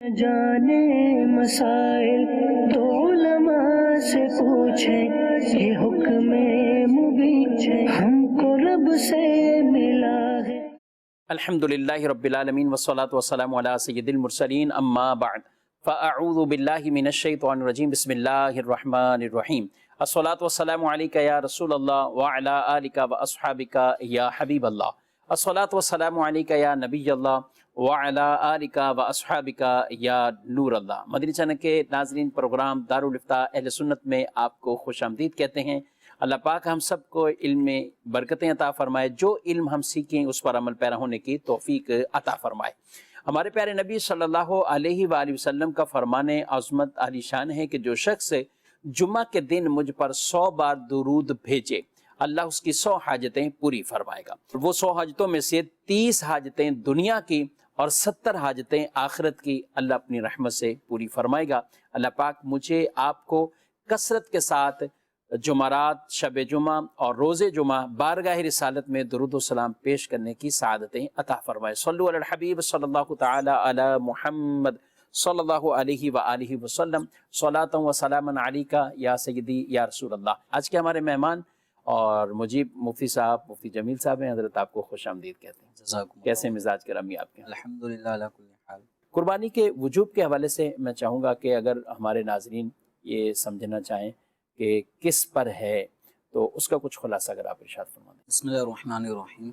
جانے مسائل تو علماء سے پوچھیں، یہ حکم مبین ہم کو رب سے ملا ہے۔ الحمدللہ رب العالمین والصلاة والسلام علی سید المرسلین، اما بعد فاعوذ باللہ من الشیطان الرجیم، بسم اللہ الرحمن الرحیم۔ الصلاة والسلام علیکہ یا رسول اللہ وعلی آلکہ واصحابکہ یا حبیب اللہ۔ الصلاة والسلام علیکہ یا نبی اللہ وعلی آلکہ واصحابکہ یا نور اللہ۔ مدنی چینل کے ناظرین، پروگرام دارالافتاء اہل سنت میں آپ کو خوش آمدید کہتے ہیں۔ اللہ پاک ہم سب کو علم میں برکتیں عطا فرمائے، جو علم ہم سیکھیں اس پر عمل پیرا ہونے کی توفیق عطا فرمائے۔ ہمارے پیارے نبی صلی اللہ علیہ وآلہ وسلم کا فرمان عظمت عالی شان ہے کہ جو شخص جمعہ کے دن مجھ پر 100 بار درود بھیجے، اللہ اس کی 100 حاجتیں پوری فرمائے گا۔ وہ 100 حاجتوں میں سے 30 حاجتیں دنیا کی اور 70 حاجتیں آخرت کی اللہ اپنی رحمت سے پوری فرمائے گا۔ اللہ پاک مجھے آپ کو کثرت کے ساتھ جمعرات، شب جمعہ اور روز جمعہ بارگاہ رسالت میں درود و سلام پیش کرنے کی سعادتیں عطا فرمائے۔ صلو علی الحبیب صلی اللہ تعالی علی محمد صلی اللہ علیہ وآلہ وسلم، صلاۃ و سلاما علیکہ یا سیدی یا رسول اللہ۔ آج کے ہمارے مہمان اور مجیب مفتی صاحب، مفتی جمیل صاحب ہیں۔ حضرت آپ کو خوش آمدید کہتے ہیں۔ جزاکم اللہ۔ کیسے مزاج گرامی آپ کے؟ الحمدللہ علی کل حال۔ قربانی کے وجوب کے حوالے سے میں چاہوں گا کہ اگر ہمارے ناظرین یہ سمجھنا چاہیں کہ کس پر ہے تو اس کا کچھ خلاصہ اگر آپ ارشاد فرما دیں۔ بسم اللہ الرحمن الرحیم۔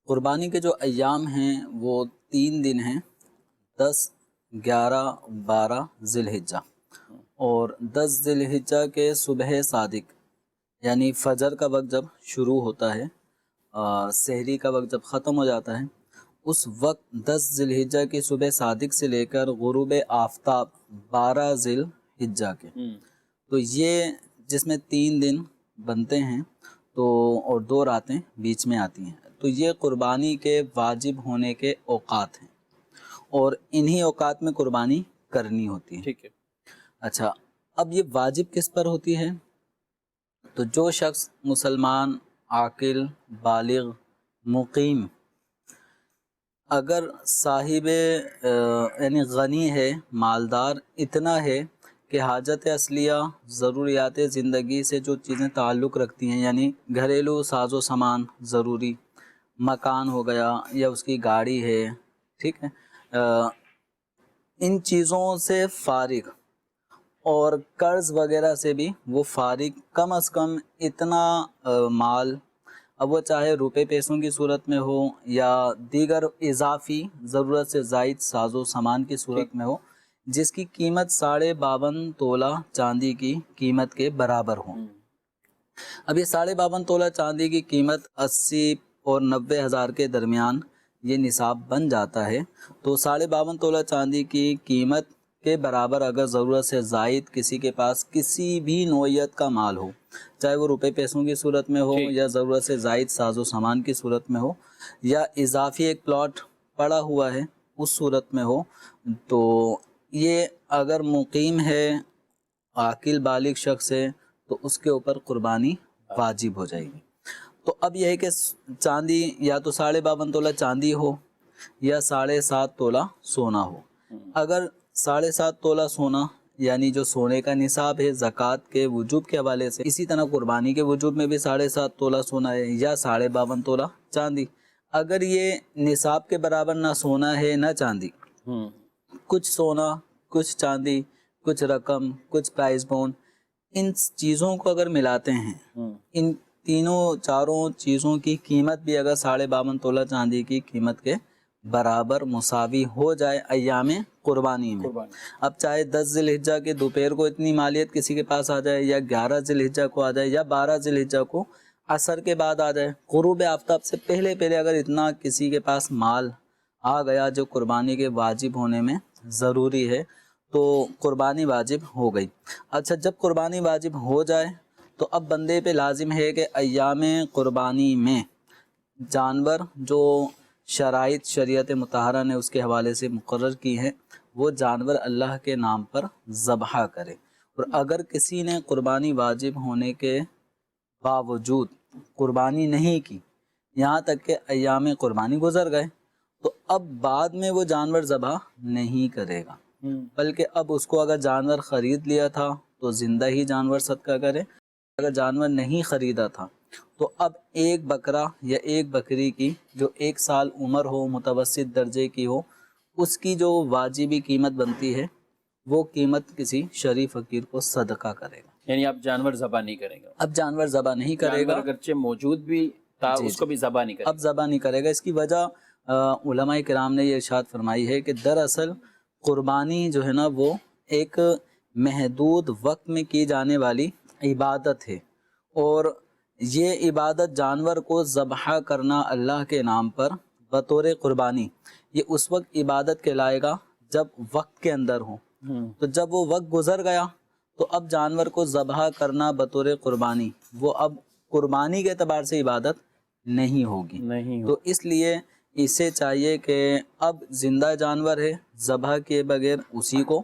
قربانی کے جو ایام ہیں وہ 3 دن ہیں، 10، 11، 12 ذی الحجہ، اور 10 ذی الحجہ کے صبح صادق یعنی فجر کا وقت جب شروع ہوتا ہے، سحری کا وقت جب ختم ہو جاتا ہے، اس وقت 10 ذی الحجہ کی صبح صادق سے لے کر غروب آفتاب 12 ذی الحجہ کے، تو یہ جس میں 3 دن بنتے ہیں تو اور 2 راتیں بیچ میں آتی ہیں، تو یہ قربانی کے واجب ہونے کے اوقات ہیں، اور انہی اوقات میں قربانی کرنی ہوتی ہے۔ ٹھیک ہے۔ اچھا، اب یہ واجب کس پر ہوتی ہے؟ تو جو شخص مسلمان، عاقل، بالغ، مقیم، اگر صاحب یعنی غنی ہے، مالدار اتنا ہے کہ حاجت اصلیہ، ضروریات زندگی سے جو چیزیں تعلق رکھتی ہیں، یعنی گھریلو ساز و سامان ضروری، مکان ہو گیا یا اس کی گاڑی ہے، ٹھیک ہے، ان چیزوں سے فارغ، اور قرض وغیرہ سے بھی وہ فارغ، کم از کم اتنا مال، اب وہ چاہے روپے پیسوں کی صورت میں ہو یا دیگر اضافی ضرورت سے زائد ساز و سامان کی صورت میں ہو، جس کی قیمت 52.5 تولہ چاندی کی قیمت کے برابر ہو۔ اب یہ 52.5 تولہ چاندی کی قیمت 80 اور 90 ہزار کے درمیان یہ نصاب بن جاتا ہے، تو 52.5 تولہ چاندی کی قیمت کے برابر اگر ضرورت سے زائد کسی کے پاس کسی بھی نوعیت کا مال ہو، چاہے وہ روپے پیسوں کی صورت میں ہو یا ضرورت سے زائد ساز و سامان کی صورت میں ہو، یا اضافی ایک پلاٹ پڑا ہوا ہے اس صورت میں ہو، تو یہ اگر مقیم ہے، عاقل بالغ شخص ہے، تو اس کے اوپر قربانی واجب ہو جائے گی۔ تو اب یہ ہے کہ چاندی یا تو 52.5 تولہ چاندی ہو یا 7.5 تولہ سونا ہو۔ اگر 7.5 تولہ سونا یعنی جو سونے کا نصاب ہے زکوٰۃ کے وجوب کے حوالے سے، اسی طرح قربانی کے وجوب میں بھی 7.5 تولہ سونا ہے یا 52.5 تولہ چاندی، اگر یہ نصاب کے برابر نہ سونا ہے نہ چاندی، کچھ سونا، کچھ چاندی، کچھ رقم، کچھ پرائز بونڈ، ان چیزوں کو اگر ملاتے ہیں، ان تینوں چاروں چیزوں کی قیمت بھی اگر 52.5 تولہ چاندی کی قیمت کے برابر مساوی ہو جائے ایام قربانی میں، اب چاہے 10 ذی الحجہ کے دوپہر کو اتنی مالیت کسی کے پاس آ جائے، یا 11 ذی الحجہ کو آ جائے، یا 12 ذی الحجہ کو عصر کے بعد آ جائے، غروب آفتاب سے پہلے اگر اتنا کسی کے پاس مال آ گیا جو قربانی کے واجب ہونے میں ضروری ہے، تو قربانی واجب ہو گئی۔ اچھا، جب قربانی واجب ہو جائے تو اب بندے پہ لازم ہے کہ ایام قربانی میں جانور جو شرائط شریعت مطہرہ نے اس کے حوالے سے مقرر کی ہیں، وہ جانور اللہ کے نام پر ذبح کرے، اور اگر کسی نے قربانی واجب ہونے کے باوجود قربانی نہیں کی، یہاں تک کہ ایام قربانی گزر گئے، تو اب بعد میں وہ جانور ذبح نہیں کرے گا، بلکہ اب اس کو اگر جانور خرید لیا تھا تو زندہ ہی جانور صدقہ کرے، اگر جانور نہیں خریدا تھا تو اب ایک بکرا یا ایک بکری کی جو 1 سال عمر ہو، متوسط درجے کی ہو، اس کی جو واجبی قیمت بنتی ہے وہ قیمت کسی شریف فقیر کو صدقہ کرے گا۔ یعنی اب جانور ذبح نہیں کرے گا، اب جانور ذبح نہیں کرے جانور گا، اگرچہ موجود بھی تھا اس کو بھی ذبح نہیں کرے اب ذبح نہیں کرے گا۔ اس کی وجہ علماء کرام نے یہ ارشاد فرمائی ہے کہ دراصل قربانی جو ہے نا وہ ایک محدود وقت میں کی جانے والی عبادت ہے، اور یہ عبادت جانور کو ذبح کرنا اللہ کے نام پر بطور قربانی، یہ اس وقت عبادت کہلائے گا جب وقت کے اندر ہو۔ تو جب وہ وقت گزر گیا تو اب جانور کو ذبح کرنا بطور قربانی وہ اب قربانی کے اعتبار سے عبادت نہیں ہوگی، تو اس لیے اسے چاہیے کہ اب زندہ جانور ہے، ذبح کے بغیر اسی کو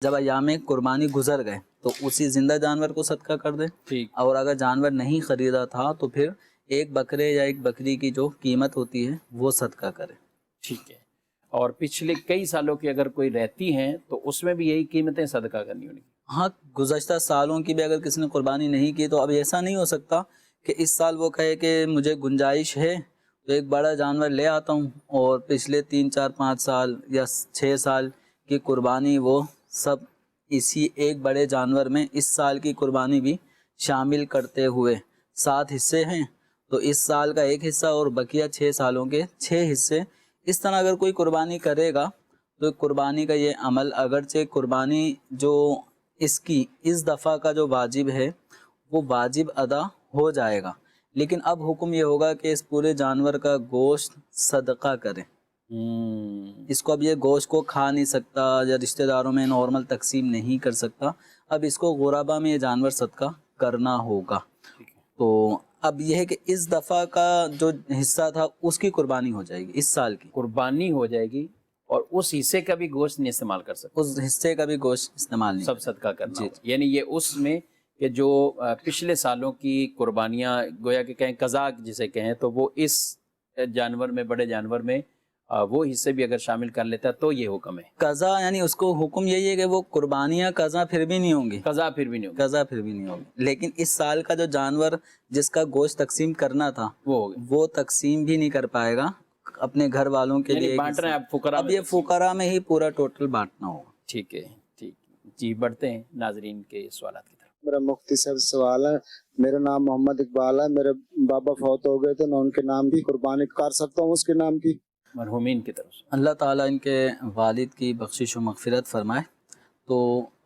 جب ایام قربانی گزر گئے تو اسی زندہ جانور کو صدقہ کر دے، اور اگر جانور نہیں خریدا تھا تو پھر ایک بکرے یا ایک بکری کی جو قیمت ہوتی ہے وہ صدقہ کرے۔ ٹھیک ہے، اور پچھلے کئی سالوں کی اگر کوئی رہتی ہیں تو اس میں بھی یہی قیمتیں صدقہ کرنی ہونی۔ ہاں، گزشتہ سالوں کی بھی اگر کسی نے قربانی نہیں کی تو اب ایسا نہیں ہو سکتا کہ اس سال وہ کہے کہ مجھے گنجائش ہے تو ایک بڑا جانور لے آتا ہوں اور پچھلے 3 4 5 سال یا 6 سال کی قربانی وہ سب اسی ایک بڑے جانور میں اس سال کی قربانی بھی شامل کرتے ہوئے 7 حصے ہیں تو اس سال کا ایک حصہ اور بقیہ 6 سالوں کے 6 حصے، اس طرح اگر کوئی قربانی کرے گا تو قربانی کا یہ عمل اگرچہ قربانی جو اس کی اس دفعہ کا جو واجب ہے وہ واجب ادا ہو جائے گا، لیکن اب حکم یہ ہوگا کہ اس پورے جانور کا گوشت صدقہ کرے۔ اس کو اب یہ گوشت کو کھا نہیں سکتا یا رشتہ داروں میں نارمل تقسیم نہیں کر سکتا، اب اس کو غربا میں یہ جانور صدقہ کرنا ہوگا۔ تو اب یہ ہے کہ اس دفعہ کا جو حصہ تھا اس کی قربانی ہو جائے گی، اس سال کی قربانی ہو جائے گی، اور اس حصے کا بھی گوشت نہیں استعمال کر سکتے، اس حصے کا بھی گوشت استعمال نہیں سب صدقہ کرنا ہوگا۔ یعنی یہ اس میں کہ جو پچھلے سالوں کی قربانیاں گویا کہ کہیں قضا جسے کہیں تو وہ اس جانور میں، بڑے جانور میں وہ حصے بھی اگر شامل کر لیتا تو یہ حکم ہے قضا، یعنی اس کو حکم یہی ہے کہ وہ قربانیاں قضا پھر بھی نہیں ہوں گی، قضا پھر بھی نہیں ہوگی، قضا پھر بھی نہیں ہوگی، لیکن اس سال کا جو جانور جس کا گوشت تقسیم کرنا تھا وہ تقسیم بھی نہیں کر پائے گا اپنے گھر والوں کے لیے، بانٹ رہے ہیں اب فقراء، اب یہ فقراء میں ہی پورا ٹوٹل بانٹنا ہوگا۔ ٹھیک ہے، ٹھیک جی، بڑھتے ہیں ناظرین کے سوالات کی طرف۔ میرا مفتی صاحب سوال ہے، میرا نام محمد اقبال ہے، میرے بابا فوت ہو گئے تو میں ان کے نام کی قربانی کر سکتا ہوں، اس کے نام کی؟ مرحومین کی طرف سے اللہ تعالیٰ ان کے والد کی بخشش و مغفرت فرمائے۔ تو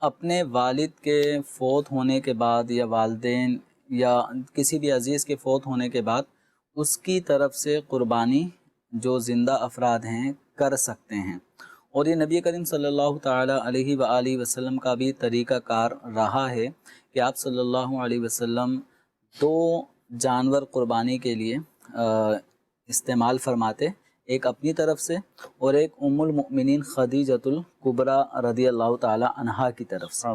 اپنے والد کے فوت ہونے کے بعد یا والدین یا کسی بھی عزیز کے فوت ہونے کے بعد اس کی طرف سے قربانی جو زندہ افراد ہیں کر سکتے ہیں، اور یہ نبی کریم صلی اللہ تعالیٰ علیہ وآلہ وسلم کا بھی طریقہ کار رہا ہے کہ آپ صلی اللہ علیہ وسلم 2 جانور قربانی کے لیے استعمال فرماتے، ایک اپنی طرف سے اور ایک ام المؤمنین خدیجۃ الکبریٰ رضی اللہ تعالی عنہا کی طرف سے۔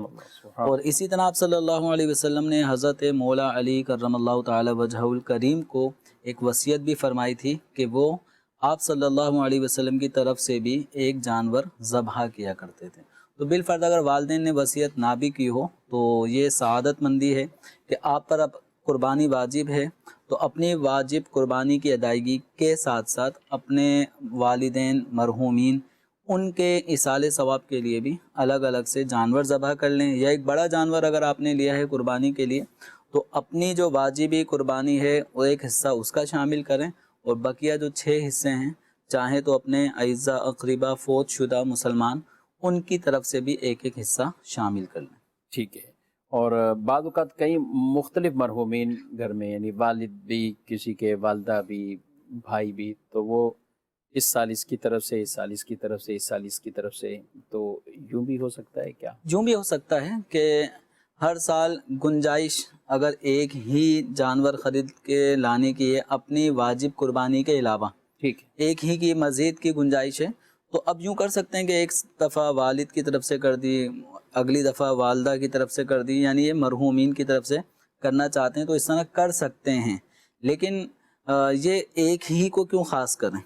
اور اسی طرح آپ صلی اللہ علیہ وسلم نے حضرت مولا علی کرم اللہ تعالی وجہہ الکریم کو ایک وصیت بھی فرمائی تھی کہ وہ آپ صلی اللہ علیہ وسلم کی طرف سے بھی ایک جانور ذبح کیا کرتے تھے۔ تو بالفرض اگر والدین نے وصیت نہ بھی کی ہو تو یہ سعادت مندی ہے کہ آپ پر اب قربانی واجب ہے، تو اپنی واجب قربانی کی ادائیگی کے ساتھ ساتھ اپنے والدین مرحومین ان کے ایصال ثواب کے لیے بھی الگ الگ سے جانور ذبح کر لیں، یا ایک بڑا جانور اگر آپ نے لیا ہے قربانی کے لیے تو اپنی جو واجبی قربانی ہے وہ ایک حصہ اس کا شامل کریں، اور بقیہ جو 6 حصے ہیں چاہیں تو اپنے اعزاء اقربا فوت شدہ مسلمان ان کی طرف سے بھی ایک ایک حصہ شامل کر لیں۔ ٹھیک ہے، اور بعض اوقات کئی مختلف مرحومین گھر میں، یعنی والد بھی، کسی کے والدہ بھی، بھائی بھی، تو وہ اس سال اس کی طرف سے، اس سال اس کی طرف سے، اس سال اس کی طرف سے، تو یوں بھی ہو سکتا ہے کیا؟ یوں بھی ہو سکتا ہے کہ ہر سال گنجائش اگر ایک ہی جانور خرید کے لانے کی ہے اپنی واجب قربانی کے علاوہ، ٹھیک ہے، ایک ہی کی مزید کی گنجائش ہے، تو اب یوں کر سکتے ہیں کہ ایک دفعہ والد کی طرف سے کر دی، اگلی دفعہ والدہ کی طرف سے کر دی، یعنی یہ مرحومین کی طرف سے کرنا چاہتے ہیں تو اس طرح کر سکتے ہیں، لیکن یہ ایک ہی کو کیوں خاص کریں؟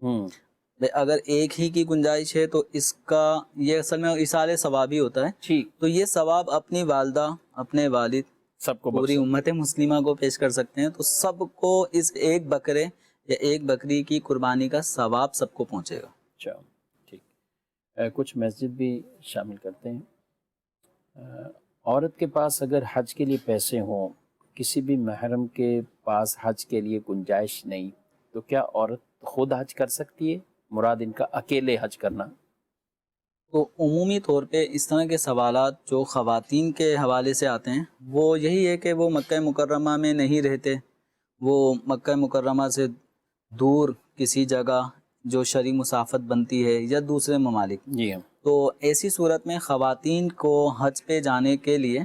اگر ایک ہی کی گنجائش ہے تو اس کا یہ اصل میں ایصال ثواب ہی ہوتا ہے. ٹھیک. تو یہ ثواب اپنی والدہ، اپنے والد، سب کو پوری امت مسلمہ کو پیش کر سکتے ہیں. تو سب کو اس ایک بکرے یا ایک بکری کی قربانی کا ثواب سب کو پہنچے گا. اچھا ٹھیک. کچھ مسجد بھی شامل کرتے ہیں. عورت کے پاس اگر حج کے لیے پیسے ہوں، کسی بھی محرم کے پاس حج کے لیے گنجائش نہیں، تو کیا عورت خود حج کر سکتی ہے؟ مراد ان کا اکیلے حج کرنا. تو عمومی طور پہ اس طرح کے سوالات جو خواتین کے حوالے سے آتے ہیں وہ یہی ہے کہ وہ مکہ مکرمہ میں نہیں رہتے، وہ مکہ مکرمہ سے دور کسی جگہ جو شرعی مسافت بنتی ہے یا دوسرے ممالک. جی ہاں. تو ایسی صورت میں خواتین کو حج پہ جانے کے لیے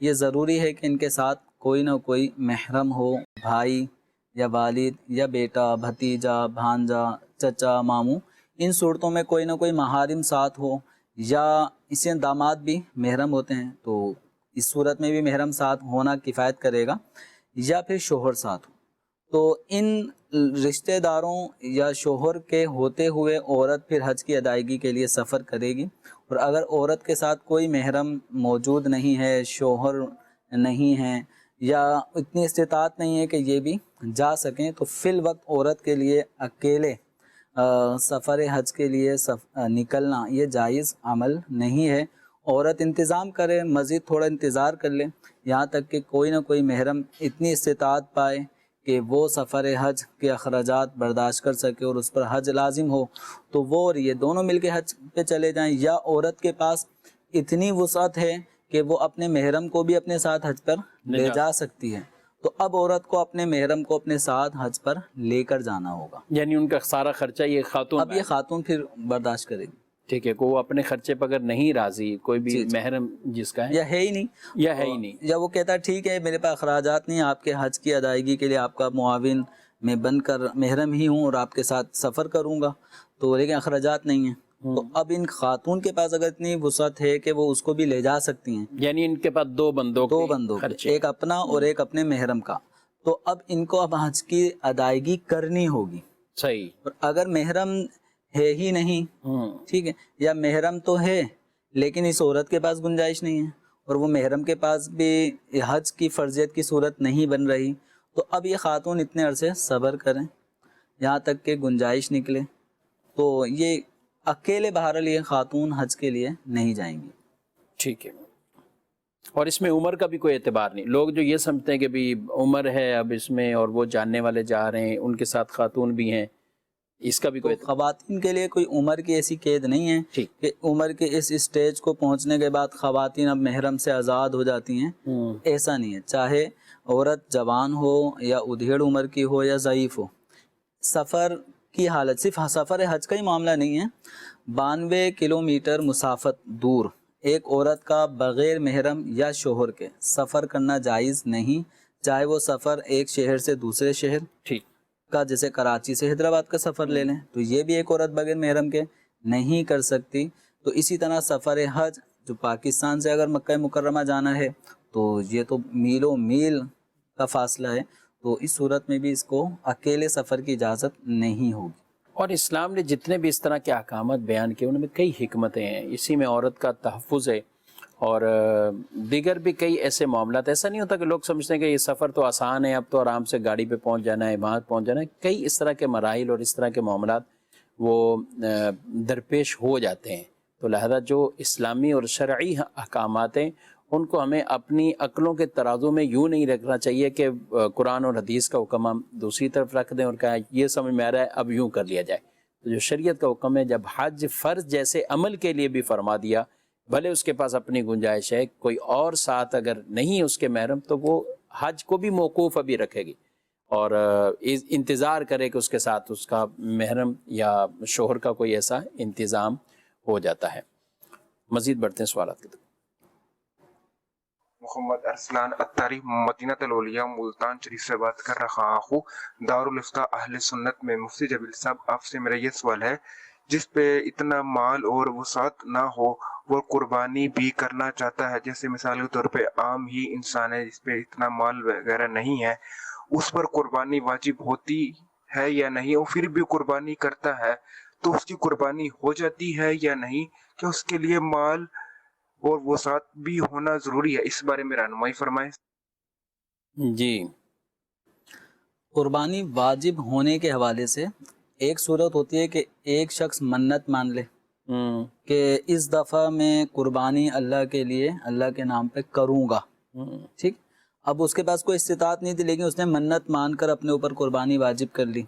یہ ضروری ہے کہ ان کے ساتھ کوئی نہ کوئی محرم ہو، بھائی یا والد یا بیٹا، بھتیجا، بھانجا، چچا، ماموں. ان صورتوں میں کوئی نہ کوئی محارم ساتھ ہو، یا اسی داماد بھی محرم ہوتے ہیں تو اس صورت میں بھی محرم ساتھ ہونا کفایت کرے گا، یا پھر شوہر ساتھ ہو. تو ان رشتہ داروں یا شوہر کے ہوتے ہوئے عورت پھر حج کی ادائیگی کے لیے سفر کرے گی. اور اگر عورت کے ساتھ کوئی محرم موجود نہیں ہے، شوہر نہیں ہے، یا اتنی استطاعت نہیں ہے کہ یہ بھی جا سکیں، تو فی الوقت عورت کے لیے اکیلے سفر حج کے لیے نکلنا یہ جائز عمل نہیں ہے. عورت انتظام کرے، مزید تھوڑا انتظار کر لے یہاں تک کہ کوئی نہ کوئی محرم اتنی استطاعت پائے کہ وہ سفر حج کے اخراجات برداشت کر سکے اور اس پر حج لازم ہو، تو وہ اور یہ دونوں مل کے حج پہ چلے جائیں. یا عورت کے پاس اتنی وسعت ہے کہ وہ اپنے محرم کو بھی اپنے ساتھ حج پر لے جا سکتی ہے، تو اب عورت کو اپنے محرم کو اپنے ساتھ حج پر لے کر جانا ہوگا. یعنی ان کا سارا خرچہ یہ خاتون اب یہ خاتون پھر برداشت کرے گی. ٹھیک ہے. وہ اپنے خرچے پر اگر نہیں راضی، کوئی بھی محرم جس کا ہے یا ہے ہی نہیں، یا ہے ہی نہیں، یا وہ کہتا ہے ٹھیک ہے میرے پاس اخراجات نہیں، آپ کے حج کی ادائیگی کے لیے آپ کا معاون میں بن کر محرم ہی ہوں اور آپ کے ساتھ سفر کروں گا، تو لیکن اخراجات نہیں ہیں، تو اب ان خاتون کے پاس اگر اتنی وسعت ہے کہ وہ اس کو بھی لے جا سکتی ہیں، یعنی ان کے پاس دو بندوں ایک اپنا اور ایک اپنے محرم کا، تو اب ان کو اب حج کی ادائیگی کرنی ہوگی. صحیح. اور اگر محرم ہے ہی نہیں، ٹھیک ہے، یا محرم تو ہے لیکن اس عورت کے پاس گنجائش نہیں ہے اور وہ محرم کے پاس بھی حج کی فرضیت کی صورت نہیں بن رہی، تو اب یہ خاتون اتنے عرصے صبر کریں یہاں تک کہ گنجائش نکلے. تو یہ اکیلے بہرحال یہ خاتون حج کے لیے نہیں جائیں گی. ٹھیک ہے. اور اس میں عمر کا بھی کوئی اعتبار نہیں. لوگ جو یہ سمجھتے ہیں کہ بھی عمر ہے اب اس میں اور وہ جاننے والے جا رہے ہیں، ان کے ساتھ خاتون بھی ہیں، اس کا بھی کوئی خواتین کے لیے کوئی عمر کی ایسی قید نہیں ہے کہ عمر کے اس اسٹیج کو پہنچنے کے بعد خواتین اب محرم سے آزاد ہو جاتی ہیں. ایسا نہیں ہے. چاہے عورت جوان ہو یا ادھیڑ عمر کی ہو یا ضعیف ہو، سفر کی حالت، صرف سفر حج کا ہی معاملہ نہیں ہے، 92 کلومیٹر مسافت دور ایک عورت کا بغیر محرم یا شوہر کے سفر کرنا جائز نہیں. چاہے وہ سفر ایک شہر سے دوسرے شہر کا، جیسے کراچی سے حیدرآباد کا سفر لے لیں، تو یہ بھی ایک عورت بغیر محرم کے نہیں کر سکتی. تو اسی طرح سفر حج جو پاکستان سے اگر مکہ مکرمہ جانا ہے تو یہ تو میلوں میل کا فاصلہ ہے، تو اس صورت میں بھی اس کو اکیلے سفر کی اجازت نہیں ہوگی. اور اسلام نے جتنے بھی اس طرح کے احکامات بیان کیے ان میں کئی حکمتیں ہیں. اسی میں عورت کا تحفظ ہے اور دیگر بھی کئی ایسے معاملات. ایسا نہیں ہوتا کہ لوگ سمجھتے ہیں کہ یہ سفر تو آسان ہے، اب تو آرام سے گاڑی پہ پہنچ جانا ہے، وہاں پہنچ جانا ہے. کئی اس طرح کے مراحل اور اس طرح کے معاملات وہ درپیش ہو جاتے ہیں. تو لہذا جو اسلامی اور شرعی احکامات ہیں ان کو ہمیں اپنی عقلوں کے ترازو میں یوں نہیں رکھنا چاہیے کہ قرآن اور حدیث کا حکم ہم دوسری طرف رکھ دیں اور کہا یہ سمجھ میں آ رہا ہے اب یوں کر لیا جائے. تو جو شریعت کا حکم ہے، جب حج فرض جیسے عمل کے لیے بھی فرما دیا، بھلے اس کے پاس اپنی گنجائش ہے، کوئی اور ساتھ اگر نہیں اس کے محرم، تو وہ حج کو بھی موقوف ابھی رکھے گی اور انتظار کرے کہ اس کے ساتھ اس کا محرم یا شوہر کا کوئی ایسا انتظام ہو جاتا ہے. مزید بڑھتے ہیں سوالات کی طرف. محمد ارسلان اتاری مدینہ الاولیاء ملتان شریف سے بات کر رہا ہوں. دارالفتہ اہل سنت میں مفتی جبیل صاحب آپ سے میرا یہ سوال ہے، جس پہ اتنا مال اور وسعت نہ ہو وہ قربانی بھی کرنا چاہتا ہے، جیسے مثال کے طور پہ عام ہی انسان ہے جس پہ اتنا مال وغیرہ نہیں ہے، اس پر قربانی واجب ہوتی ہے یا نہیں, اور پھر بھی قربانی کرتا ہے تو اس کی قربانی ہو جاتی ہے یا نہیں, کہ اس کے لیے مال اور وسعت بھی ہونا ضروری ہے؟ اس بارے میں رہنمائی فرمائیں. جی قربانی واجب ہونے کے حوالے سے ایک صورت ہوتی ہے کہ ایک شخص منت مان لے کہ اس دفعہ میں قربانی اللہ کے لیے اللہ کے نام پہ کروں گا. ٹھیک, اب اس کے پاس کوئی استطاعت نہیں تھی لیکن اس نے منت مان کر اپنے اوپر قربانی واجب کر لی.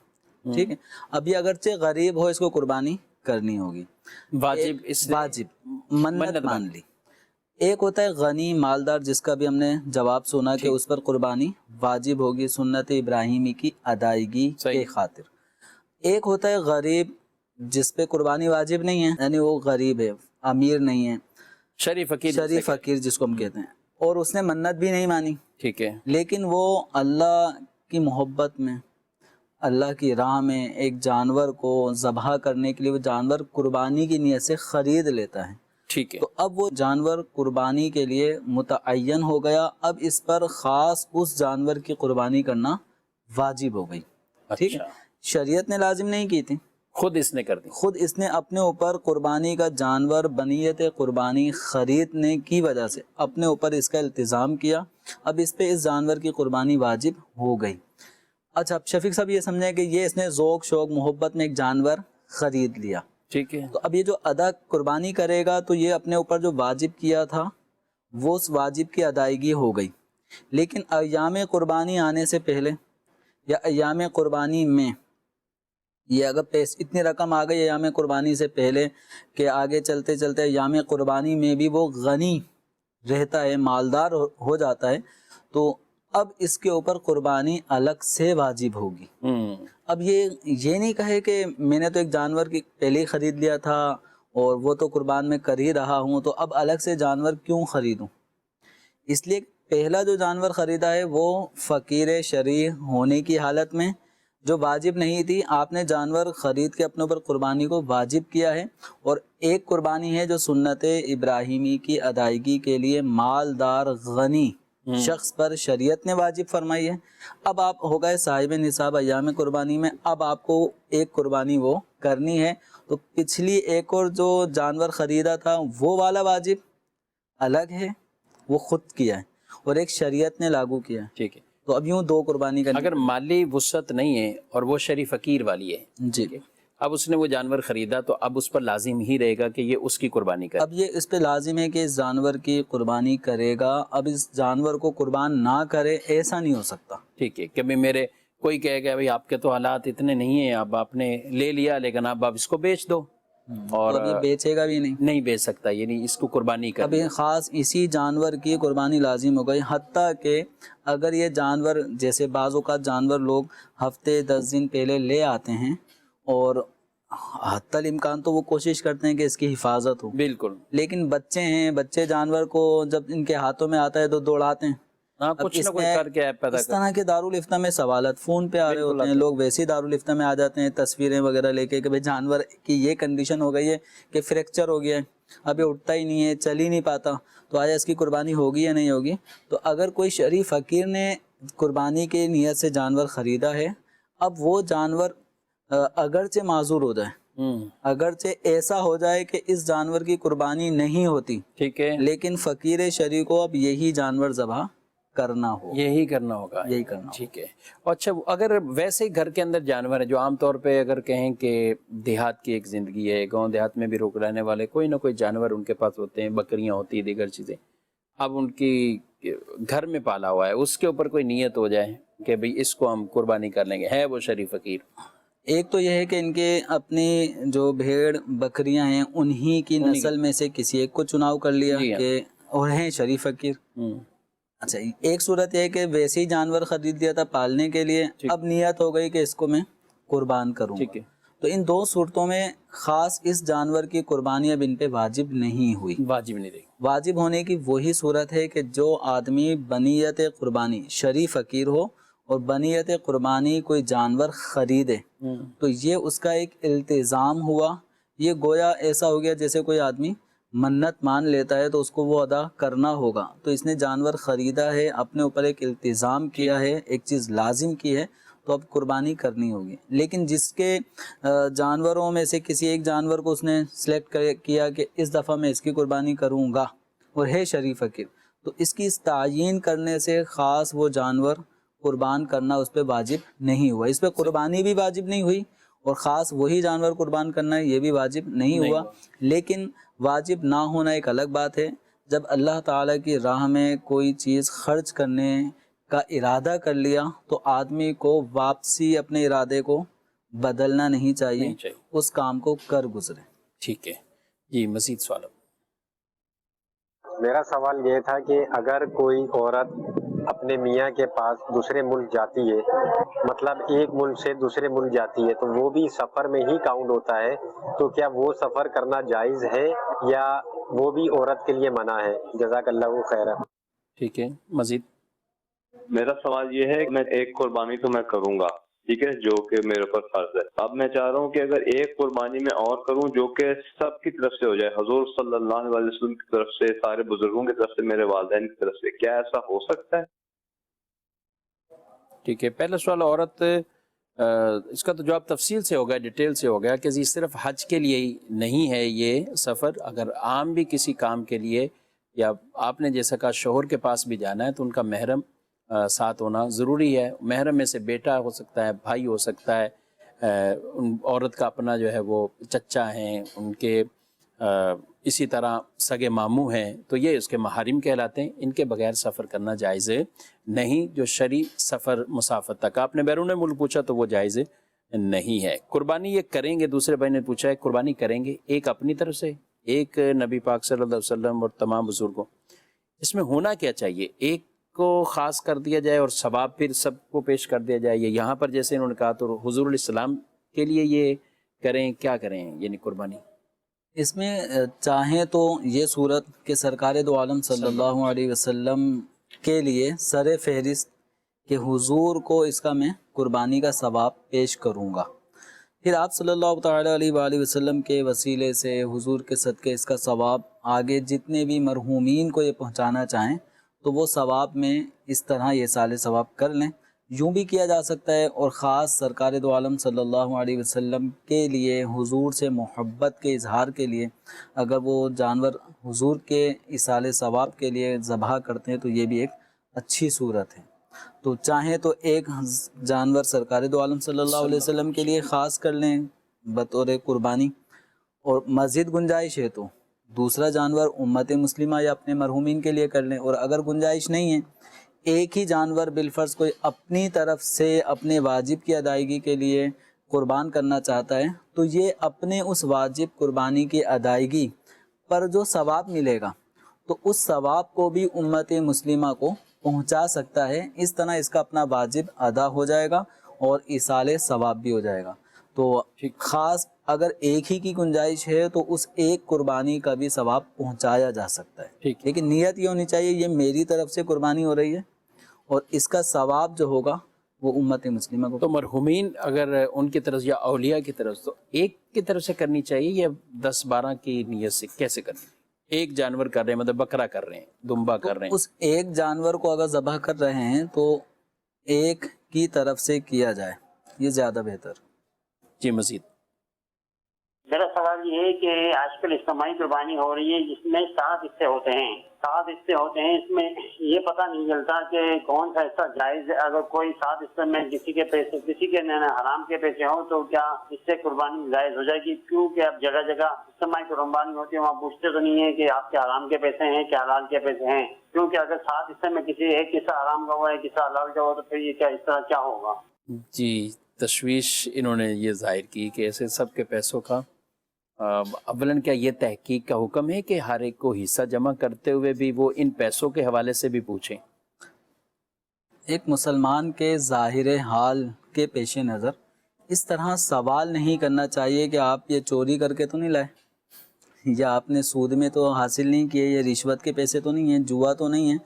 ٹھیک ہے, اب یہ اگرچہ غریب ہو اس کو قربانی کرنی ہوگی, واجب منت مان لی. ایک ہوتا ہے غنی مالدار جس کا بھی ہم نے جواب سنا کہ اس پر قربانی واجب ہوگی سنت ابراہیمی کی ادائیگی کے خاطر. ایک ہوتا ہے غریب جس پہ قربانی واجب نہیں ہے, یعنی وہ غریب ہے, امیر نہیں ہے, شریف فقیر جس کو ہم کہتے ہیں, اور اس نے منت بھی نہیں مانی. ٹھیک ہے, لیکن وہ اللہ کی محبت میں اللہ کی راہ میں ایک جانور کو ذبح کرنے کے لیے وہ جانور قربانی کی نیت سے خرید لیتا ہے. ٹھیک ہے, تو اب وہ جانور قربانی کے لیے متعین ہو گیا, اب اس پر خاص اس جانور کی قربانی کرنا واجب ہو گئی. ٹھیک ہے, شریعت نے لازم نہیں کی تھی, خود اس نے کر دی, خود اس نے اپنے اوپر قربانی کا جانور بنیت قربانی خریدنے کی وجہ سے اپنے اوپر اس کا التزام کیا. اب اس پہ اس جانور کی قربانی واجب ہو گئی. اچھا, اب شفیق صاحب یہ سمجھیں کہ یہ اس نے ذوق شوق محبت میں ایک جانور خرید لیا. ٹھیک ہے, تو اب یہ جو ادا قربانی کرے گا تو یہ اپنے اوپر جو واجب کیا تھا وہ اس واجب کی ادائیگی ہو گئی. لیکن ایام قربانی آنے سے پہلے یا ایام قربانی میں یہ اگر اتنی رقم آ گئی ایام قربانی سے پہلے کہ آگے چلتے چلتے ایام قربانی میں بھی وہ غنی رہتا ہے, مالدار ہو جاتا ہے, تو اب اس کے اوپر قربانی الگ سے واجب ہوگی. اب یہ نہیں کہے کہ میں نے تو ایک جانور کی پہلے ہی خرید لیا تھا اور وہ تو قربان میں کر ہی رہا ہوں, تو اب الگ سے جانور کیوں خریدوں. اس لیے پہلا جو جانور خریدا ہے وہ فقیر شرعی ہونے کی حالت میں جو واجب نہیں تھی, آپ نے جانور خرید کے اپنے اوپر قربانی کو واجب کیا ہے. اور ایک قربانی ہے جو سنت ابراہیمی کی ادائیگی کے لیے مالدار غنی شخص پر شریعت نے واجب فرمائی ہے. اب آپ ہو گئے صاحب نصاب ایام قربانی میں, اب آپ کو ایک قربانی وہ کرنی ہے, تو پچھلی ایک اور جو جانور خریدا تھا وہ والا واجب الگ ہے, وہ خود کیا ہے, اور ایک شریعت نے لاگو کیا ہے. ٹھیک ہے, تو اب یوں دو قربانی کرنی. اگر مالی وسعت نہیں ہے اور وہ شریف فقیر والی ہے, جی, اب اس نے وہ جانور خریدا تو اب اس پر لازم ہی رہے گا کہ یہ اس کی قربانی کرے. اب یہ اس پہ لازم ہے کہ اس جانور کی قربانی کرے گا. اب اس جانور کو قربان نہ کرے ایسا نہیں ہو سکتا. ٹھیک ہے, کہ میرے کوئی کہے گا بھائی آپ کے تو حالات اتنے نہیں ہیں, اب آپ نے لے لیا لیکن اب آپ اس کو بیچ دو, اور اب یہ بیچے گا بھی نہیں بیچ سکتا, یعنی اس کو قربانی کر. اب خاص اسی جانور کی قربانی لازم ہو گئی. حتیٰ کہ اگر یہ جانور جیسے بعض اوقات جانور لوگ ہفتے 10 دن پہلے لے آتے ہیں اور حتی الامکان تو وہ کوشش کرتے ہیں کہ اس کی حفاظت ہو, بالکل, لیکن بچے ہیں, بچے جانور کو جب ان کے ہاتھوں میں آتا ہے تو دوڑاتے ہیں. کچھ نہ کچھ کر کے پیدا اس طرح کے دارالفتہ میں سوالات فون پہ آ رہے ہوتے ہیں, لوگ ویسے ہی دارالفتہ میں آ جاتے ہیں تصویریں وغیرہ لے کے کہ بھائی جانور کی یہ کنڈیشن ہو گئی ہے کہ فریکچر ہو گیا ہے, اب یہ اٹھتا ہی نہیں ہے, چل ہی نہیں پاتا, تو آیا اس کی قربانی ہوگی یا نہیں ہوگی. تو اگر کوئی شریف فقیر نے قربانی کی نیت سے جانور خریدا ہے, اب وہ جانور اگرچہ معذور ہو جائے, اگرچہ ایسا ہو جائے کہ اس جانور کی قربانی نہیں ہوتی, ٹھیک ہے, لیکن فقیر شرعی کو اب یہی جانور ذبح کرنا ہو, یہی کرنا ہوگا, یہی کرنا. ٹھیک ہے. اچھا, اگر ویسے گھر کے اندر جانور ہیں جو عام طور پہ اگر کہیں کہ دیہات کی ایک زندگی ہے, گاؤں دیہات میں بھی روک رہنے والے کوئی نہ کوئی جانور ان کے پاس ہوتے ہیں, بکریاں ہوتی ہیں, دیگر چیزیں, اب ان کی گھر میں پالا ہوا ہے, اس کے اوپر کوئی نیت ہو جائے کہ بھئی اس کو ہم قربانی کر لیں گے, ہے وہ شریف فقیر. ایک تو یہ ہے کہ ان کے اپنی جو بھیڑ بکریاں ہیں انہی کی نسل میں سے کسی ایک کو چناؤ کر لیا کہ اور ہیں شریف فقیر. اچھا, ایک صورت یہ ہے کہ ویسے ہی جانور خرید لیا تھا پالنے کے لیے, اب نیت ہو گئی کہ اس کو میں قربان کروں گا. تو ان دو صورتوں میں خاص اس جانور کی قربانی اب ان پہ واجب نہیں ہوئی. واجب نہیں رہی. واجب ہونے کی وہی صورت ہے کہ جو آدمی بنیت قربانی شریف فقیر ہو اور بنیت قربانی کوئی جانور خریدے, تو یہ اس کا ایک التزام ہوا. یہ گویا ایسا ہو گیا جیسے کوئی آدمی منت مان لیتا ہے تو اس کو وہ ادا کرنا ہوگا. تو اس نے جانور خریدا ہے, اپنے اوپر ایک التزام کیا ہے, ایک چیز لازم کی ہے, تو تو اب قربانی کرنی ہوگی. لیکن جس کے جانوروں میں سے کسی ایک جانور کو اس نے سلیکٹ کیا کہ اس دفعہ میں اس کی قربانی کروں گا اور ہے شریف فقیر، تو اس کی اس تعیین کرنے سے خاص وہ جانور قربان کرنا اس پہ واجب نہیں ہوا. اس پہ قربانی بھی واجب نہیں ہوئی اور خاص وہی جانور قربان کرنا ہے یہ بھی واجب نہیں ہوا. لیکن واجب نہ ہونا ایک الگ بات ہے. جب اللہ تعالیٰ کی راہ میں کوئی چیز خرچ کرنے کا ارادہ کر لیا تو آدمی کو واپسی اپنے ارادے کو بدلنا نہیں چاہیے، اس کام کو کر گزرے. ٹھیک ہے جی، مزید سوال. میرا سوال یہ تھا کہ اگر کوئی عورت اپنے میاں کے پاس دوسرے ملک جاتی ہے، مطلب ایک ملک سے دوسرے ملک جاتی ہے، تو وہ بھی سفر میں ہی کاؤنٹ ہوتا ہے، تو کیا وہ سفر کرنا جائز ہے یا وہ بھی عورت کے لیے منع ہے؟ جزاک اللہ خیر. ٹھیک ہے، مزید. میرا سوال یہ ہے کہ میں ایک قربانی تو میں کروں گا، ٹھیک ہے، جو کہ میرے اوپر فرض ہے. اب میں چاہ رہا ہوں کہ اگر ایک قربانی میں اور کروں جو کہ سب کی طرف سے ہو جائے، حضور صلی اللہ علیہ وسلم کی طرف سے، سارے بزرگوں کی طرف سے، میرے والدین کی طرف سے، کیا ایسا ہو سکتا ہے؟ ٹھیک ہے، پہلا سوال عورت، اس کا تو جواب تفصیل سے ہو گیا، ڈیٹیل سے ہو گیا کہ جی صرف حج کے لیے ہی نہیں ہے یہ سفر. اگر عام بھی کسی کام کے لیے، یا آپ نے جیسا کہا شوہر کے پاس بھی جانا ہے تو ان کا محرم ساتھ ہونا ضروری ہے. محرم میں سے بیٹا ہو سکتا ہے، بھائی ہو سکتا ہے، ان عورت کا اپنا جو ہے وہ چچا ہیں، ان کے اسی طرح سگے ماموں ہیں، تو یہ اس کے محارم کہلاتے ہیں. ان کے بغیر سفر کرنا جائز نہیں. جو شرعی سفر مسافت تک، آپ نے بیرون ملک پوچھا تو وہ جائز نہیں ہے. قربانی یہ کریں گے، دوسرے بھائی نے پوچھا ہے قربانی کریں گے، ایک اپنی طرف سے، ایک نبی پاک صلی اللہ علیہ وسلم اور تمام بزرگوں. اس میں ہونا کیا چاہیے؟ ایک کو خاص کر دیا جائے اور ثواب پھر سب کو پیش کر دیا جائے، یہاں پر جیسے انہوں نے کہا تو حضور علیہ السلام کے لیے یہ کریں، کیا کریں یعنی قربانی؟ اس میں چاہیں تو یہ صورت کہ سرکار دو عالم صلی اللہ علیہ وسلم کے لیے سر فہرست کہ حضور کو اس کا میں قربانی کا ثواب پیش کروں گا، پھر آپ صلی اللہ تعالیٰ علیہ وآلہ وسلم کے وسیلے سے حضور کے صدقے اس کا ثواب آگے جتنے بھی مرحومین کو یہ پہنچانا چاہیں تو وہ ثواب میں اس طرح یہ سال ثواب کر لیں. یوں بھی کیا جا سکتا ہے، اور خاص سرکار دو عالم صلی اللہ علیہ وسلم کے لیے حضور سے محبت کے اظہار کے لیے اگر وہ جانور حضور کے ایصال ثواب کے لیے ذبح کرتے ہیں تو یہ بھی ایک اچھی صورت ہے. تو چاہیں تو ایک جانور سرکار دو عالم صلی اللہ علیہ وسلم کے لیے خاص کر لیں بطور قربانی، اور مزید گنجائش ہے تو دوسرا جانور امت مسلمہ یا اپنے مرحومین کے لیے کر لیں. اور اگر گنجائش نہیں ہے، ایک ہی جانور بالفرض کوئی اپنی طرف سے اپنے واجب کی ادائیگی کے لیے قربان کرنا چاہتا ہے تو یہ اپنے اس واجب قربانی کی ادائیگی پر جو ثواب ملے گا تو اس ثواب کو بھی امت مسلمہ کو پہنچا سکتا ہے. اس طرح اس کا اپنا واجب ادا ہو جائے گا اور ایصال ثواب بھی ہو جائے گا. تو خاص اگر ایک ہی کی گنجائش ہے تو اس ایک قربانی کا بھی ثواب پہنچایا جا سکتا ہے. لیکن نیت یہ ہونی چاہیے یہ میری طرف سے قربانی ہو رہی ہے اور اس کا ثواب جو ہوگا وہ امت مسلمہ کو. تو مرحومین اگر ان کی طرف یا اولیاء کی طرف تو ایک کی طرف سے کرنی چاہیے یا 10-12 کی نیت سے کیسے کرنی؟ ایک جانور کر رہے ہیں، مطلب بکرا کر رہے ہیں، دمبا کر رہے ہیں، اس ایک جانور کو اگر ذبح کر رہے ہیں تو ایک کی طرف سے کیا جائے، یہ زیادہ بہتر. جی مزید. میرا سوال یہ ہے کہ آج کل اجتماعی قربانی ہو رہی ہے جس میں 7 حصے ہوتے ہیں، 7 حصے ہوتے ہیں، اس میں یہ پتہ نہیں چلتا کہ کون سا حصہ جائز ہے. اگر کوئی 7 حصے میں کسی کے پیسے، کسی کے حرام کے پیسے ہوں تو کیا اس سے قربانی جائز ہو جائے گی؟ کیونکہ اب جگہ جگہ اجتماعی قربانی ہوتی ہے، وہاں پوچھتے تو نہیں ہے کہ آپ کے حرام کے پیسے ہیں کیا حلال کے پیسے ہیں، کیونکہ اگر 7 حصے میں کسی ایک حصہ حرام کا ہوا ہے، ایک حصہ حلال کا ہوا تو پھر یہ کیا اس طرح کیا ہوگا؟ جی تشویش انہوں نے یہ ظاہر کی کہ ایسے سب کے پیسوں کا اولاً کیا یہ تحقیق کا حکم ہے کہ ہر ایک کو حصہ جمع کرتے ہوئے بھی وہ ان پیسوں کے حوالے سے بھی پوچھیں؟ ایک مسلمان کے ظاہر حال کے پیش نظر اس طرح سوال نہیں کرنا چاہیے کہ آپ یہ چوری کر کے تو نہیں لائے، یا آپ نے سود میں تو حاصل نہیں کیے، یا رشوت کے پیسے تو نہیں ہیں، جوا تو نہیں ہے.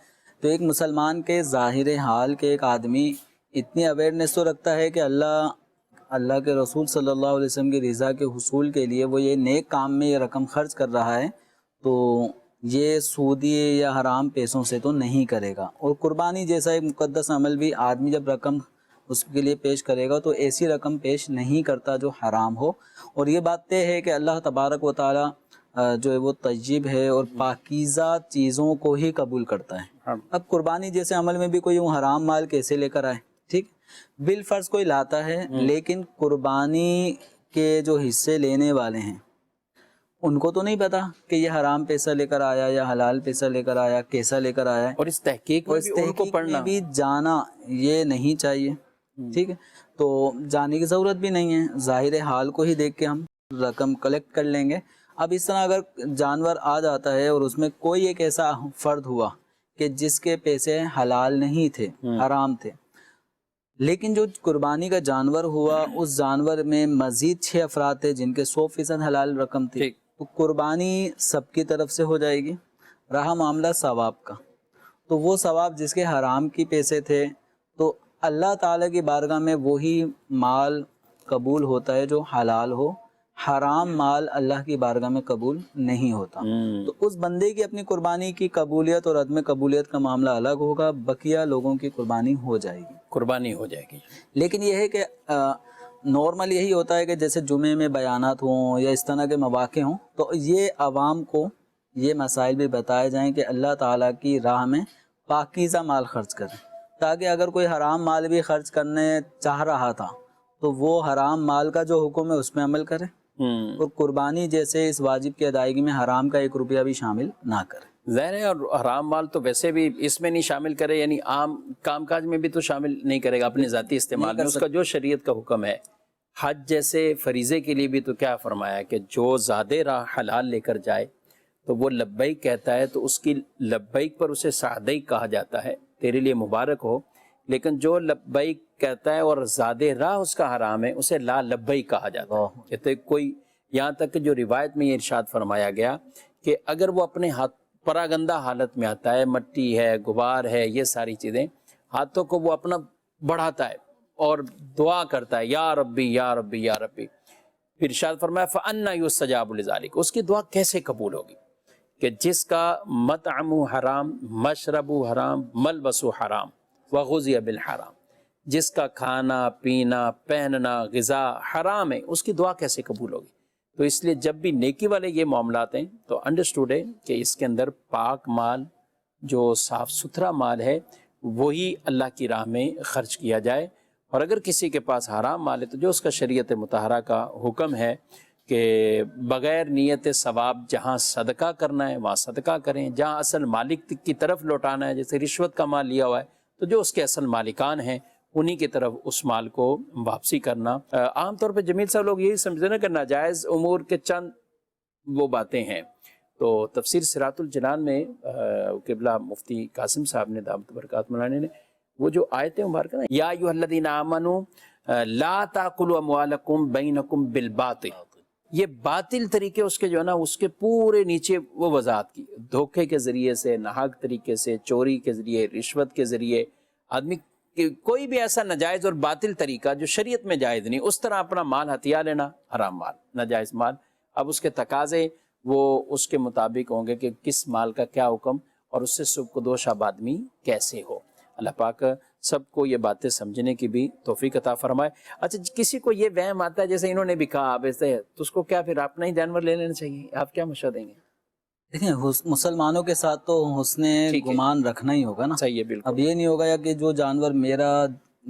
تو ایک مسلمان کے ظاہر حال کے ایک آدمی اتنی اویئرنیس تو رکھتا ہے کہ اللہ کے رسول صلی اللہ علیہ وسلم کی رضا کے حصول کے لیے وہ یہ نیک کام میں یہ رقم خرچ کر رہا ہے تو یہ سودی یا حرام پیسوں سے تو نہیں کرے گا. اور قربانی جیسا ایک مقدس عمل بھی آدمی جب رقم اس کے لیے پیش کرے گا تو ایسی رقم پیش نہیں کرتا جو حرام ہو. اور یہ بات طے ہے کہ اللہ تبارک و تعالیٰ جو ہے وہ طیب ہے اور پاکیزہ چیزوں کو ہی قبول کرتا ہے. اب قربانی جیسے عمل میں بھی کوئی حرام مال کیسے لے کر آئے؟ ٹھیک، بالفرض کوئی لاتا ہے لیکن قربانی کے جو حصے لینے والے ہیں ان کو تو نہیں پتا کہ یہ حرام پیسہ لے کر آیا یا حلال پیسہ لے کر آیا، کیسا لے کر آیا ہے. اور اس تحقیق میں بھی ان کو پڑھنا بھی جانا یہ نہیں چاہیے. ٹھیک ہے، تو جانے کی ضرورت بھی نہیں ہے، ظاہر حال کو ہی دیکھ کے ہم رقم کلیکٹ کر لیں گے. اب اس طرح اگر جانور آ جاتا ہے اور اس میں کوئی ایک ایسا فرد ہوا کہ جس کے پیسے حلال نہیں تھے، حرام تھے، لیکن جو قربانی کا جانور ہوا اس جانور میں مزید 6 افراد تھے جن کے 100% حلال رقم تھی، تو قربانی سب کی طرف سے ہو جائے گی. رہا معاملہ ثواب کا، تو وہ ثواب جس کے حرام کی پیسے تھے تو اللہ تعالیٰ کی بارگاہ میں وہی مال قبول ہوتا ہے جو حلال ہو. حرام مال اللہ کی بارگاہ میں قبول نہیں ہوتا. تو اس بندے کی اپنی قربانی کی قبولیت اور عدم قبولیت کا معاملہ الگ ہوگا، بقیہ لوگوں کی قربانی ہو جائے گی، قربانی ہو جائے گی. لیکن یہ ہے کہ نارمل یہی ہوتا ہے کہ جیسے جمعے میں بیانات ہوں یا اس طرح کے مواقع ہوں تو یہ عوام کو یہ مسائل بھی بتائے جائیں کہ اللہ تعالیٰ کی راہ میں پاکیزہ مال خرچ کریں، تاکہ اگر کوئی حرام مال بھی خرچ کرنے چاہ رہا تھا تو وہ حرام مال کا جو حکم ہے اس میں عمل کرے اور قربانی جیسے اس واجب کی ادائیگی میں حرام کا 1 روپیہ بھی شامل نہ کرے. ظاہر ہے، اور حرام مال تو ویسے بھی اس میں نہیں شامل کرے، یعنی عام کام کاج میں بھی تو شامل نہیں کرے گا اپنے ذاتی استعمال میں. اس کا جو شریعت کا حکم ہے، حج جیسے فریضے کے لیے بھی تو کیا فرمایا کہ جو زیادہ راہ حلال لے کر جائے تو وہ لبیک کہتا ہے تو اس کی لبیک پر اسے سعدیک کہا جاتا ہے، تیرے لیے مبارک ہو. لیکن جو لبیک کہتا ہے اور زیادہ راہ اس کا حرام ہے اسے لا لبیک کہا جاتا ہے. کہتے کوئی یہاں تک کہ جو روایت میں یہ ارشاد فرمایا گیا کہ اگر وہ اپنے ہاتھ پراگندہ حالت میں آتا ہے، مٹی ہے، غبار ہے، یہ ساری چیزیں، ہاتھوں کو وہ اپنا بڑھاتا ہے اور دعا کرتا ہے یا ربی یا ربی یا ربی. پھر ارشاد فرمایا فَأَنَّا يُسْتَجَابُ لِذَلِكَ، اس کی دعا کیسے قبول ہوگی کہ جس کا مطعم حرام، مشرب حرام، ملبس حرام وغذی بالحرام، جس کا کھانا پینا پہننا غذا حرام ہے، اس کی دعا کیسے قبول ہوگی. تو اس لیے جب بھی نیکی والے یہ معاملات ہیں تو انڈرسٹوڈ ہے کہ اس کے اندر پاک مال جو صاف ستھرا مال ہے وہی اللہ کی راہ میں خرچ کیا جائے. اور اگر کسی کے پاس حرام مال ہے تو جو اس کا شریعت مطہرہ کا حکم ہے کہ بغیر نیت ثواب جہاں صدقہ کرنا ہے وہاں صدقہ کریں، جہاں اصل مالک کی طرف لوٹانا ہے، جیسے رشوت کا مال لیا ہوا ہے تو جو اس کے اصل مالکان ہیں انہی کی طرف اس مال کو واپسی کرنا. عام طور پہ جمیل صاحب لوگ یہی سمجھتے ہیں کہ ناجائز امور کے چند وہ باتیں ہیں. تو تفسیر صراط الجنان میں قبلہ مفتی قاسم صاحب نے دامت برکات مولانا نے وہ جو آیت مبارکہ نا یا ایھا الذین آمنوا لا تاکلوا اموالکم بینکم بالباطل، یہ باطل طریقے اس کے جو ہے نا اس کے پورے نیچے وہ وضاحت کی، دھوکے کے ذریعے سے، ناحق طریقے سے، چوری کے ذریعے، رشوت کے ذریعے، آدمی کوئی بھی ایسا ناجائز اور باطل طریقہ جو شریعت میں جائز نہیں اس طرح اپنا مال ہتھیا لینا حرام مال، ناجائز مال. اب اس کے تقاضے وہ اس کے مطابق ہوں گے کہ کس مال کا کیا حکم اور اس سے سبکدوش آدمی کیسے ہو. اللہ پاک سب کو یہ باتیں سمجھنے کی بھی توفیق عطا فرمائے. اچھا کسی کو یہ وہم آتا ہے جیسے انہوں نے بھی کہا ویسے تو اس کو کیا پھر اپنا ہی جانور لے لینا چاہیے؟ آپ کیا مشورہ دیں گے؟ دیکھیں مسلمانوں کے ساتھ تو حسن گمان رکھنا ہی ہوگا نا. صحیح ہے بالکل. اب یہ نہیں ہوگا یا کہ جو جانور میرا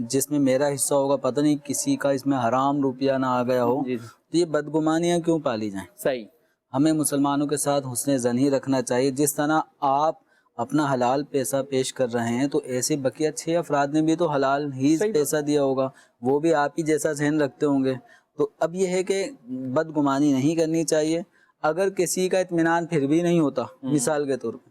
جس میں میرا حصہ ہوگا پتہ نہیں کسی کا اس میں حرام روپیہ نہ آ گیا ہو تو یہ بدگمانیاں کیوں پالی جائیں. صحیح. ہمیں مسلمانوں کے ساتھ حسن ظن ہی رکھنا چاہیے. جس طرح آپ اپنا حلال پیسہ پیش کر رہے ہیں تو ایسے بقیہ 6 افراد نے بھی تو حلال ہی پیسہ دیا ہوگا، وہ بھی آپ ہی جیسا ذہن رکھتے ہوں گے. تو اب یہ ہے کہ بدگمانی نہیں کرنی چاہیے. اگر کسی کا اطمینان پھر بھی نہیں ہوتا مثال کے طور پہ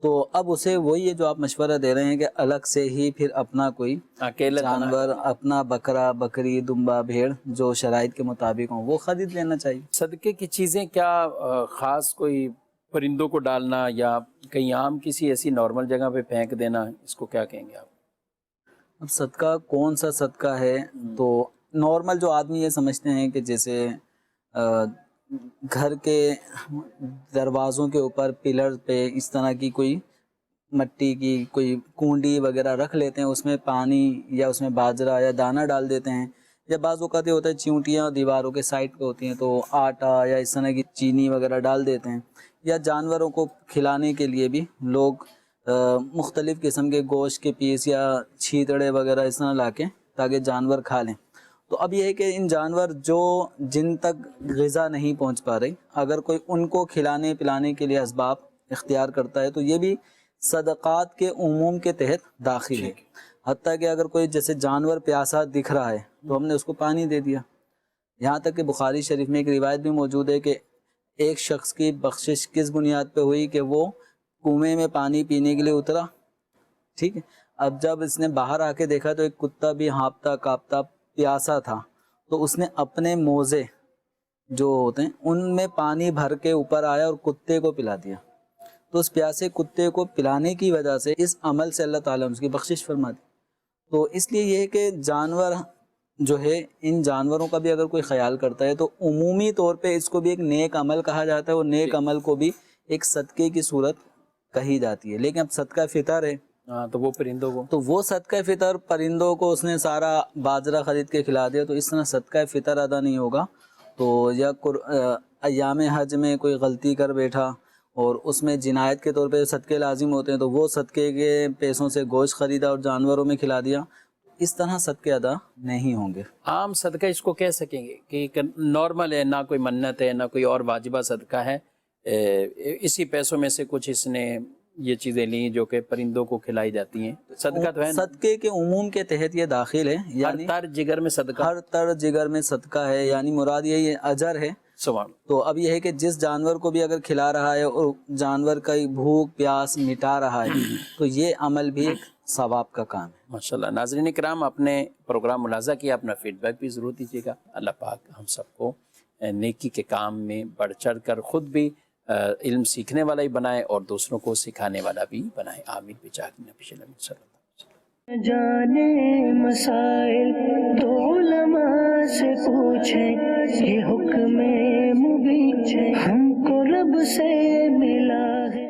تو اب اسے وہی ہے جو آپ مشورہ دے رہے ہیں کہ الگ سے ہی پھر اپنا کوئی جانور، اپنا بکرا بکری دمبا بھیڑ جو شرائط کے مطابق ہوں وہ خرید لینا چاہیے. صدقے کی چیزیں کیا خاص کوئی پرندوں کو ڈالنا یا کہیں عام کسی ایسی نارمل جگہ پہ پھینک دینا، اس کو کیا کہیں گے آپ؟ اب صدقہ کون سا صدقہ ہے تو نارمل جو آدمی یہ سمجھتے ہیں کہ جیسے گھر کے دروازوں کے اوپر پلر پہ اس طرح کی کوئی مٹی کی کوئی کنڈی وغیرہ رکھ لیتے ہیں، اس میں پانی یا اس میں باجرہ یا دانہ ڈال دیتے ہیں، یا بعض اوقات یہ ہوتا ہے چیونٹیاں دیواروں کے سائڈ پہ ہوتی ہیں تو آٹا یا اس طرح کی چینی وغیرہ ڈال دیتے ہیں، یا جانوروں کو کھلانے کے لیے بھی لوگ مختلف قسم کے گوشت کے پیس یا چھیتڑے وغیرہ اس طرح لا کے تاکہ جانور کھا لیں۔ تو اب یہ ہے کہ ان جانور جن تک غذا نہیں پہنچ پا رہی، اگر کوئی ان کو کھلانے پلانے کے لیے اسباب اختیار کرتا ہے تو یہ بھی صدقات کے عموم کے تحت داخل ہے۔ حتیٰ کہ اگر کوئی جیسے جانور پیاسا دکھ رہا ہے تو ہم نے اس کو پانی دے دیا۔ یہاں تک کہ بخاری شریف میں ایک روایت بھی موجود ہے کہ ایک شخص کی بخشش کس بنیاد پہ ہوئی کہ وہ کنویں میں پانی پینے کے لیے اترا، ٹھیک ہے، اب جب اس نے باہر آ کے دیکھا تو ایک کتا بھی ہانپتا کانپتا پیاسا تھا، تو اس نے اپنے موزے جو ہوتے ہیں ان میں پانی بھر کے اوپر آیا اور کتے کو پلا دیا۔ تو اس پیاسے کتے کو پلانے کی وجہ سے اس عمل سے اللہ تعالیٰ نے اس کی بخشش فرما دی۔ تو اس لیے یہ ہے کہ جانور جو ہے، ان جانوروں کا بھی اگر کوئی خیال کرتا ہے تو عمومی طور پہ اس کو بھی ایک نیک عمل کہا جاتا ہے، اور نیک عمل کو بھی ایک صدقے کی صورت کہی جاتی ہے۔ لیکن اب صدقہ فطر ہے تو وہ پرندوں کو، تو وہ صدقہ فطر پرندوں کو اس نے سارا باجرہ خرید کے کھلا دیا، تو اس طرح صدقہ فطر ادا نہیں ہوگا۔ تو یا ایام حج میں کوئی غلطی کر بیٹھا اور اس میں جنایت کے طور پہ صدقے لازم ہوتے ہیں، تو وہ صدقے کے پیسوں سے گوشت خریدا اور جانوروں میں کھلا دیا، اس طرح صدقے ادا نہیں ہوں گے۔ عام صدقہ اس کو کہہ سکیں گے کہ ایک نارمل ہے، نہ کوئی منت ہے نہ کوئی اور واجبہ صدقہ ہے، اسی پیسوں میں سے کچھ اس نے یہ چیزیں لیں جو کہ پرندوں کو کھلائی جاتی ہیں، صدقہ تو ہے نا؟ صدقے کے عموم کے تحت یہ داخل ہے، یعنی ہر تر جگر میں صدقہ، ہر تر جگر میں صدقہ ہے، یعنی مراد یہ اجر ہے۔ سبحان اللہ۔ تو اب یہ ہے کہ جس جانور کو بھی اگر کھلا رہا ہے اور جانور کا بھوک پیاس مٹا رہا ہے تو یہ عمل بھی ایک ثواب کا کام ہے۔ ماشاءاللہ۔ ناظرین کرام، اپنے پروگرام ملاحظہ کیا، اپنا فیڈ بیک بھی ضرور دیجیے گا۔ اللہ پاک ہم سب کو نیکی کے کام میں بڑھ چڑھ کر خود بھی علم سیکھنے والا ہی بنائے اور دوسروں کو سکھانے والا بھی بنائے، آمین بجاہ نبی صلی اللہ علیہ وسلم۔ جانے مسائل تو علماء سے پوچھیں، یہ حکم مبین ہم کو رب سے ملا ہے۔